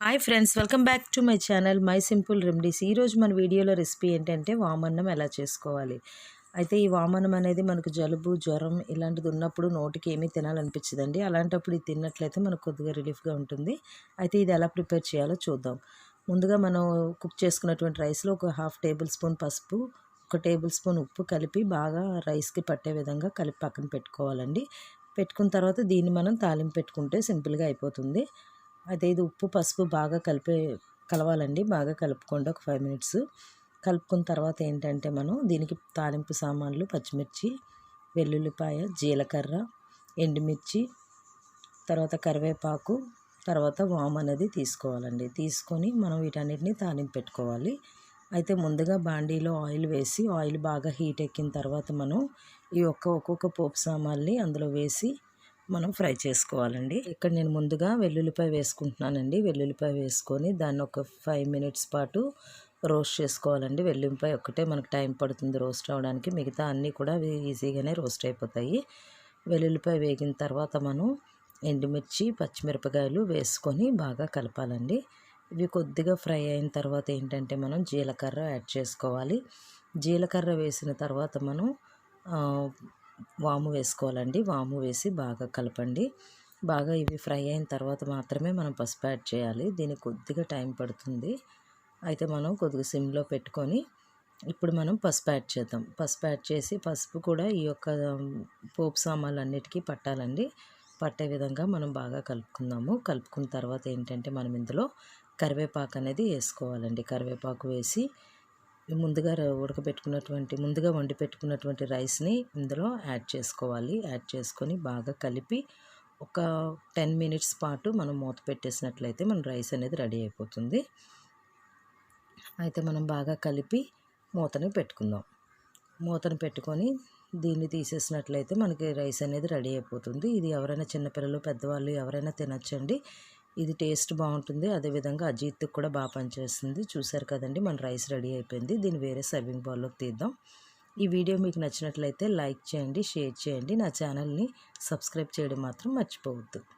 Hi friends, welcome back to my channel my simple remedies. ఈరోజు మన వీడియోలో recipe ఏంటంటే వామన్నం ఎలా చేసుకోవాలి. అయితే ఈ వామన్నం అనేది మనకు జలుబు జ్వరం ఇలాంటిది ఉన్నప్పుడు నోటికి ఏమీ తినాలనిపించదండి. అలాంటప్పుడు ఇది తిన్నట్లయితే మనకు కొద్దిగా రిలీఫ్గా ఉంటుంది. అయితే ఇది ఎలా ప్రిపేర్ చేయాలో చూద్దాం. ముందుగా మనం కుక్ చేసుకున్నటువంటి రైస్లో ఒక 1/2 టేబుల్ స్పూన్ పసుపు, 1 టేబుల్ స్పూన్ ఉప్పు కలిపి బాగా రైస్కి పట్టే విధంగా కలిపి పక్కన పెట్టుకోవాలండి. పెట్టుకున్న తర్వాత దీన్ని మనం తాలింపు పెట్టుకుంటే సింపుల్గా అయిపోతుంది. అదే ఇది ఉప్పు పసుపు బాగా కలవాలండి. బాగా కలుపుకోండి ఒక 5 మినిట్స్. కలుపుకున్న తర్వాత ఏంటంటే మనం దీనికి తాలింపు సామాన్లు పచ్చిమిర్చి, వెల్లుల్లిపాయ, జీలకర్ర, ఎండుమిర్చి, తర్వాత కరివేపాకు, తర్వాత వాము అనేది తీసుకోవాలండి. తీసుకొని మనం వీటన్నిటిని తాలింపు పెట్టుకోవాలి. అయితే ముందుగా బాండీలో ఆయిల్ వేసి ఆయిల్ బాగా హీట్ ఎక్కిన తర్వాత మనం ఈ ఒక్కొక్క పోపు సామాన్ని అందులో వేసి మనం ఫ్రై చేసుకోవాలండి. ఇక్కడ నేను ముందుగా వెల్లుల్లిపాయ వేసుకుంటున్నానండి. వెల్లుల్లిపాయ వేసుకొని దాన్ని ఒక 5 మినిట్స్ పాటు రోస్ట్ చేసుకోవాలండి. వెల్లుల్లిపాయ ఒక్కటే మనకు టైం పడుతుంది రోస్ట్ అవ్వడానికి, మిగతా అన్నీ కూడా ఈజీగానే రోస్ట్ అయిపోతాయి. వెల్లుల్లిపాయ వేగిన తర్వాత మనం ఎండుమిర్చి, పచ్చిమిరపకాయలు వేసుకొని బాగా కలపాలండి. ఇవి కొద్దిగా ఫ్రై అయిన తర్వాత ఏంటంటే మనం జీలకర్ర యాడ్ చేసుకోవాలి. జీలకర్ర వేసిన తర్వాత మనం వాము వేసుకోవాలండి. వాము వేసి బాగా కలపండి. బాగా ఇవి ఫ్రై అయిన తర్వాత మాత్రమే మనం పసుపు యాడ్ చేయాలి. దీనికి కొద్దిగా టైం పడుతుంది. అయితే మనం కొద్దిగా సిమ్లో పెట్టుకొని ఇప్పుడు మనం పసుపు యాడ్ చేద్దాం. పసుపు యాడ్ చేసి పసుపు కూడా ఈ యొక్క పోపు సామాన్లు అన్నిటికీ పట్టాలండి. పట్టే విధంగా మనం బాగా కలుపుకుందాము. కలుపుకున్న తర్వాత ఏంటంటే మనం ఇందులో కరివేపాకు అనేది వేసుకోవాలండి. కరివేపాకు వేసి ముందుగా వండి పెట్టుకున్నటువంటి రైస్ని ఇందులో యాడ్ చేసుకోవాలి. యాడ్ చేసుకొని బాగా కలిపి ఒక 10 మినిట్స్ పాటు మనం మూత పెట్టేసినట్లయితే మన రైస్ అనేది రెడీ అయిపోతుంది. అయితే మనం బాగా కలిపి మూతని పెట్టుకుందాం. మూతను పెట్టుకొని దీన్ని తీసేసినట్లయితే మనకి రైస్ అనేది రెడీ అయిపోతుంది. ఇది ఎవరైనా చిన్నపిల్లలు పెద్దవాళ్ళు ఎవరైనా తినచ్చండి. ఇది టేస్ట్ బాగుంటుంది. అదేవిధంగా అజీర్తికి కూడా బాగా పనిచేస్తుంది. చూసారు కదండి, మన రైస్ రెడీ అయిపోయింది. దీన్ని వేరే సర్వింగ్ బౌల్లోకి తీద్దాం. ఈ వీడియో మీకు నచ్చినట్లయితే లైక్ చేయండి, షేర్ చేయండి. నా ఛానల్ని సబ్స్క్రైబ్ చేయడం మాత్రం మర్చిపోవద్దు.